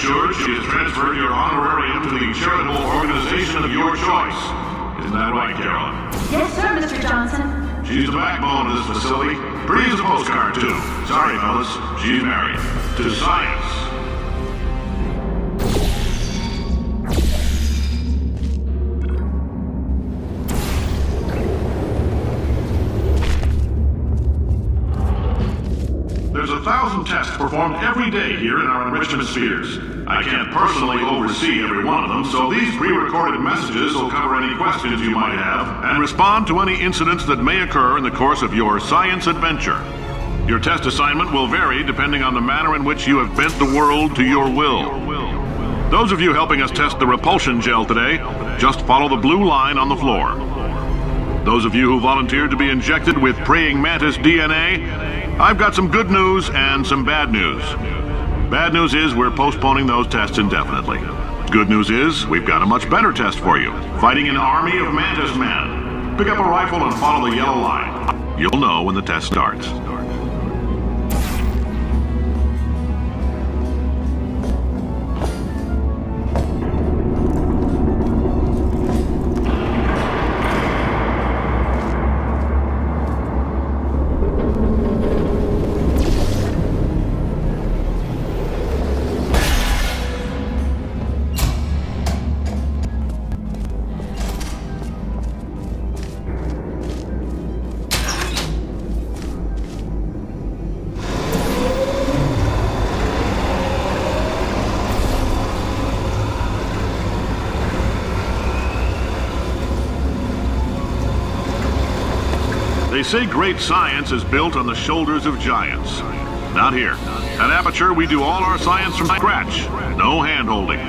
assured she has transferred your honorarium to the charitable organization of your choice. Isn't that right, Carolyn? Yes, sir, Mr. Johnson. She's the backbone of this facility. Pretty as a postcard, too. Sorry, fellas. She's married. To science. There's 1,000 tests performed every day here in our enrichment spheres. I can't personally oversee every one of them, so these pre-recorded messages will cover any questions you might have and respond to any incidents that may occur in the course of your science adventure. Your test assignment will vary depending on the manner in which you have bent the world to your will. Those of you helping us test the repulsion gel today, just follow the blue line on the floor. Those of you who volunteered to be injected with praying mantis DNA, I've got some good news and some bad news. Bad news is we're postponing those tests indefinitely. Good news is we've got a much better test for you. Fighting an army of mantis men. Pick up a rifle and follow the yellow line. You'll know when the test starts. They say great science is built on the shoulders of giants. Not here. At Aperture, we do all our science from scratch. No hand-holding.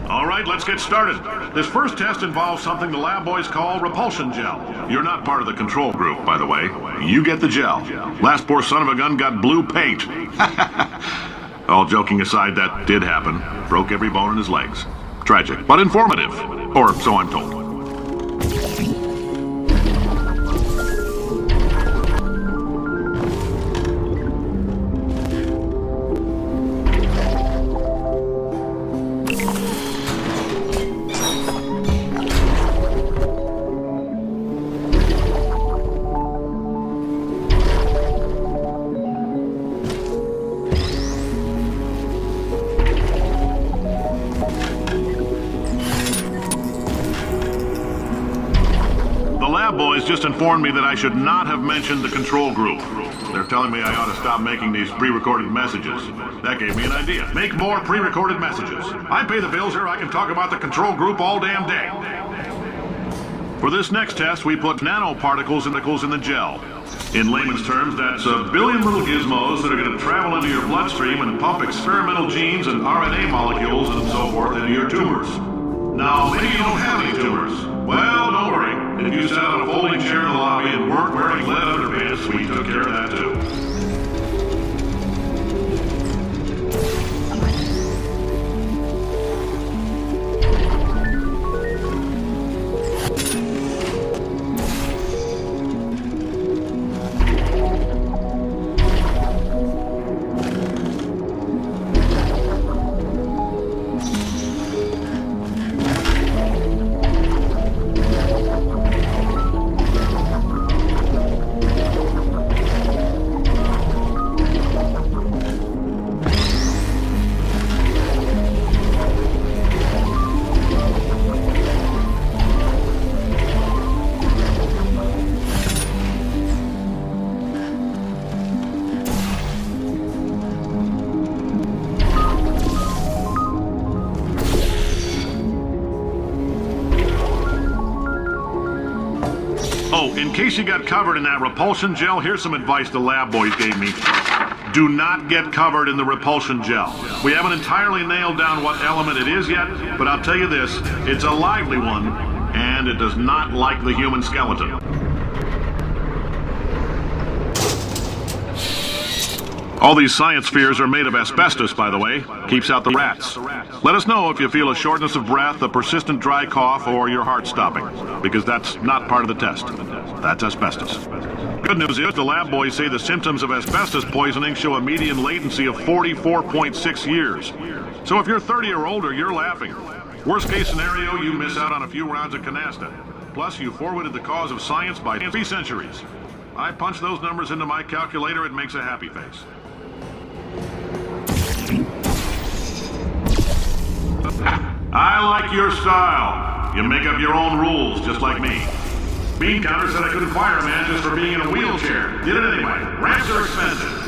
All right, let's get started. This first test involves something the lab boys call repulsion gel. You're not part of the control group, by the way. You get the gel. Last poor son of a gun got blue paint. All joking aside, that did happen. Broke every bone in his legs. Tragic, but informative. Or so I'm told. Boys just informed me that I should not have mentioned the control group. They're telling me I ought to stop making these pre-recorded messages. That gave me an idea. Make more pre-recorded messages. I pay the bills here, I can talk about the control group all damn day. For this next test, we put nanoparticles in the gel. In layman's terms, that's a billion little gizmos that are going to travel into your bloodstream and pump experimental genes and RNA molecules and so forth into your tumors. Now, maybe you don't have any tumors. Well, don't worry. If you sat on a folding chair in the lobby and weren't wearing lead underpants, we took care of that too. Oh, in case you got covered in that repulsion gel, here's some advice the lab boys gave me. Do not get covered in the repulsion gel. We haven't entirely nailed down what element it is yet, but I'll tell you this, it's a lively one, and it does not like the human skeleton. All these science spheres are made of asbestos, by the way. Keeps out the rats. Let us know if you feel a shortness of breath, a persistent dry cough, or your heart stopping, because that's not part of the test. That's asbestos. Good news is the lab boys say the symptoms of asbestos poisoning show a median latency of 44.6 years. So if you're 30 or older, you're laughing. Worst case scenario, you miss out on a few rounds of canasta. Plus, you forwarded the cause of science by 3 centuries. I punch those numbers into my calculator, it makes a happy face. I like your style. You make up your own rules, just like me. Bean Counter said I couldn't fire a man just for being in a wheelchair. Did it anyway. Ramps are expensive.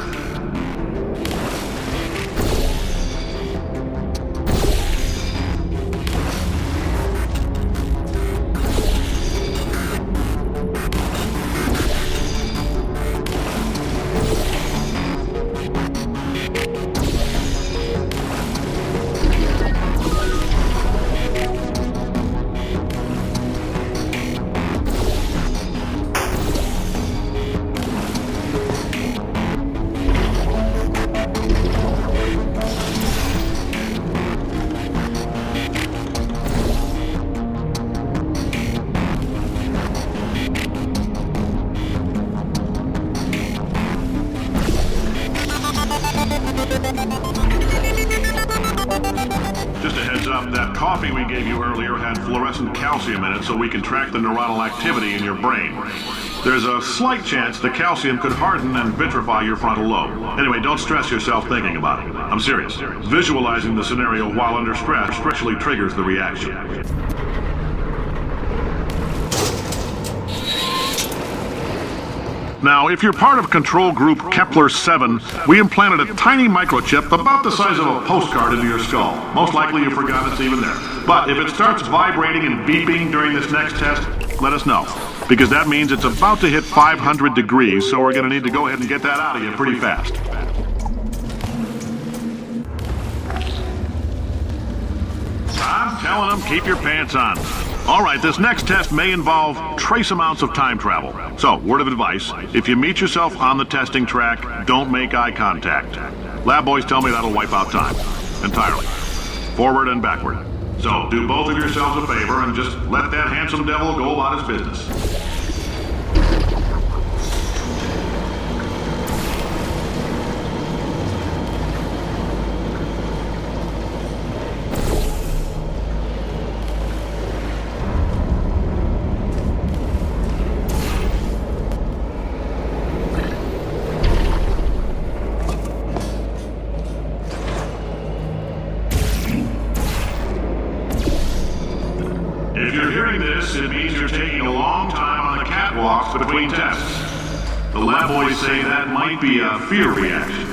Just a heads up, that coffee we gave you earlier had fluorescent calcium in it so we can track the neuronal activity in your brain. There's a slight chance the calcium could harden and vitrify your frontal lobe. Anyway, don't stress yourself thinking about it. I'm serious. Visualizing the scenario while under stress actually triggers the reaction. Now, if you're part of control group Kepler-7, we implanted a tiny microchip about the size of a postcard into your skull. Most likely you forgot it's even there. But if it starts vibrating and beeping during this next test, let us know. Because that means it's about to hit 500 degrees, so we're going to need to go ahead and get that out of you pretty fast. I'm telling them, keep your pants on. All right, this next test may involve trace amounts of time travel. So, word of advice, if you meet yourself on the testing track, don't make eye contact. Lab boys tell me that'll wipe out time. Entirely. Forward and backward. So, do both of yourselves a favor and just let that handsome devil go about his business. If you're hearing this, it means you're taking a long time on the catwalks between tests. The lab boys say that might be a fear reaction.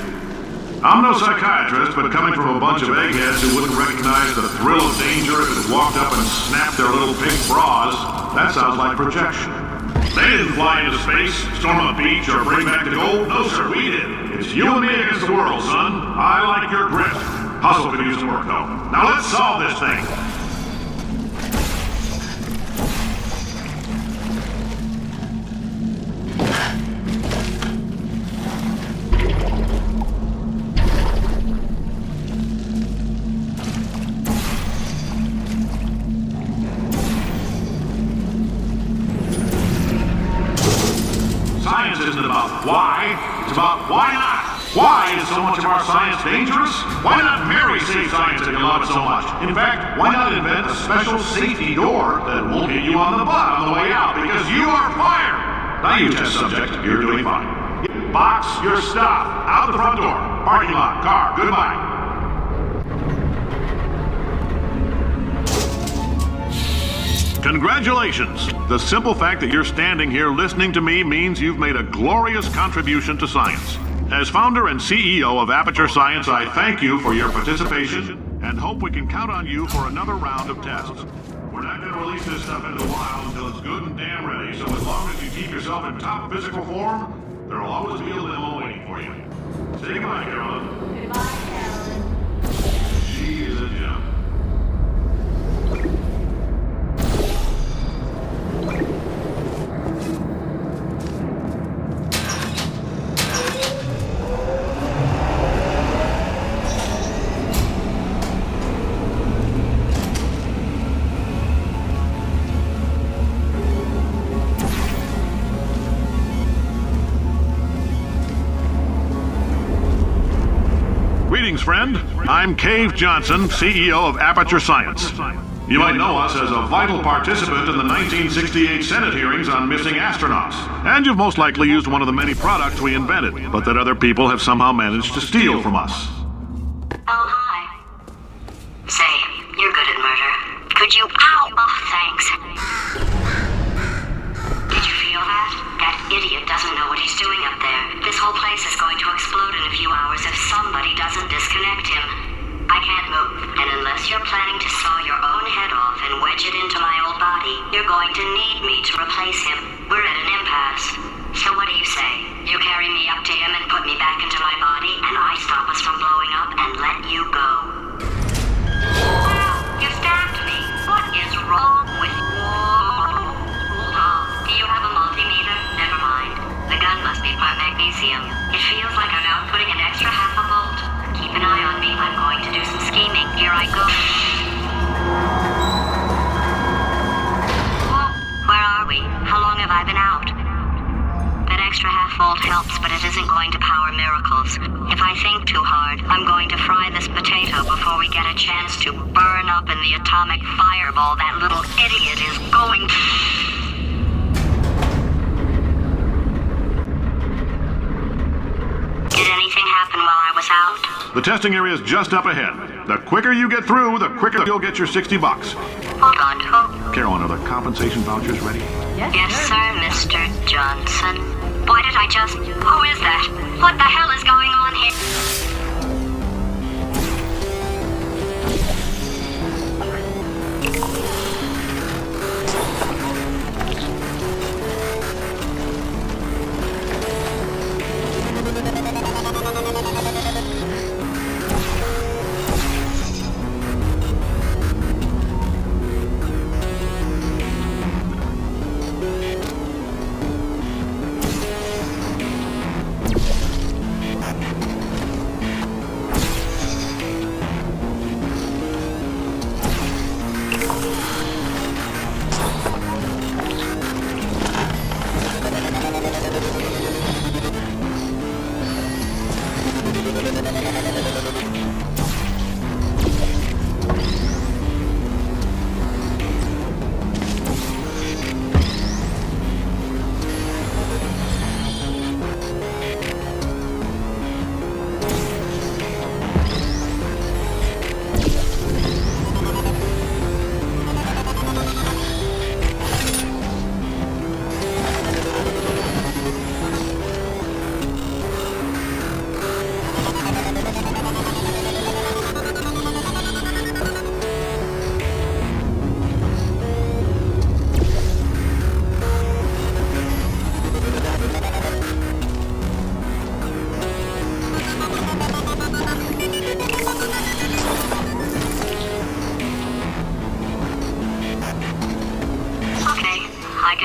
I'm no psychiatrist, but coming from a bunch of eggheads who wouldn't recognize the thrill of danger if it walked up and snapped their little pink bras, that sounds like projection. They didn't fly into space, storm a beach, or bring back the gold. No, sir, we did. It's you and me against the world, son. I like your grit. Hustle could use some work, though. Now let's solve this thing. Science isn't about why, it's about why not. Why is so much of our science dangerous? Why not marry safe science if you love it so much? In fact, why not invent a special safety door that won't hit you on the butt on the way out because you are fired? Now you test subject, you're doing fine. Box your stuff, out the front door, parking lot, car, goodbye. Congratulations! The simple fact that you're standing here listening to me means you've made a glorious contribution to science. As founder and CEO of Aperture Science, I thank you for your participation and hope we can count on you for another round of tests. We're not going to release this stuff into the wild until it's good and damn ready, so as long as you keep yourself in top physical form, there will always be a limo waiting for you. Say goodbye, Carolyn. Goodbye, Carolyn. She is a gem. friend. I'm Cave Johnson, CEO of Aperture Science. You might know us as a vital participant in the 1968 Senate hearings on missing astronauts. And you've most likely used one of the many products we invented, but that other people have somehow managed to steal from us. Oh, hi. Say, you're good at murder. Could you... Ow! Oh, thanks. Did you feel that? That idiot doesn't know what he's doing up there. This whole place is going to explode in a few hours if somebody doesn't disconnect him. I can't move, and unless you're planning to saw your own head off and wedge it into my old body, you're going to need me to replace him. We're at an impasse. So what do you say? You carry me up to him and put me back into my body, and I stop us from blowing up and let you go. Wow, you stabbed me. What is wrong with you? Oh, do you have a multimeter? Never mind. The gun must be part magnesium. It feels like I'm outputting an extra half a volt. Keep an eye on me. I'm going to do some scheming. Here I go. Whoa, where are we? How long have I been out? That extra half volt helps, but it isn't going to power miracles. If I think too hard, I'm going to fry this potato before we get a chance to burn up in the atomic fireball that little idiot is going to... Did anything happen while I was out? The testing area is just up ahead. The quicker you get through, the quicker you'll get your $60. Hold on, who? Carolyn, are the compensation vouchers ready? Yes, sir, Mr. Johnson. Why did I just... Who is that? What the hell is going on here?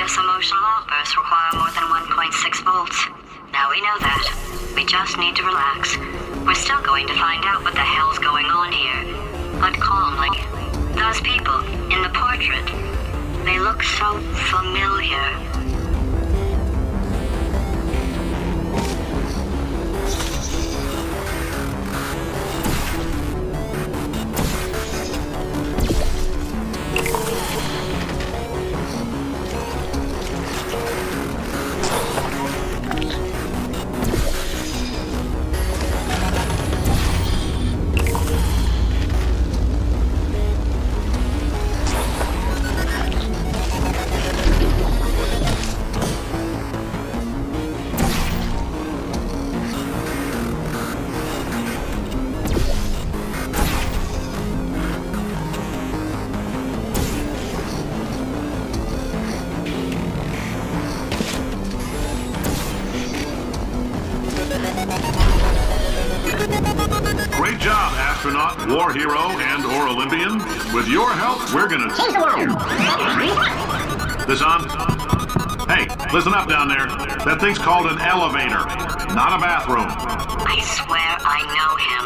Emotional outbursts require more than 1.6 volts. Now we know that. We just need to relax. We're still going to find out what the hell's going on here. But calmly. Those people in the portrait, they look so familiar. Great job, astronaut, war hero, and/or Olympian. With your help, we're gonna change the world. This on? Hey, listen up down there. That thing's called an elevator, not a bathroom. I swear I know him.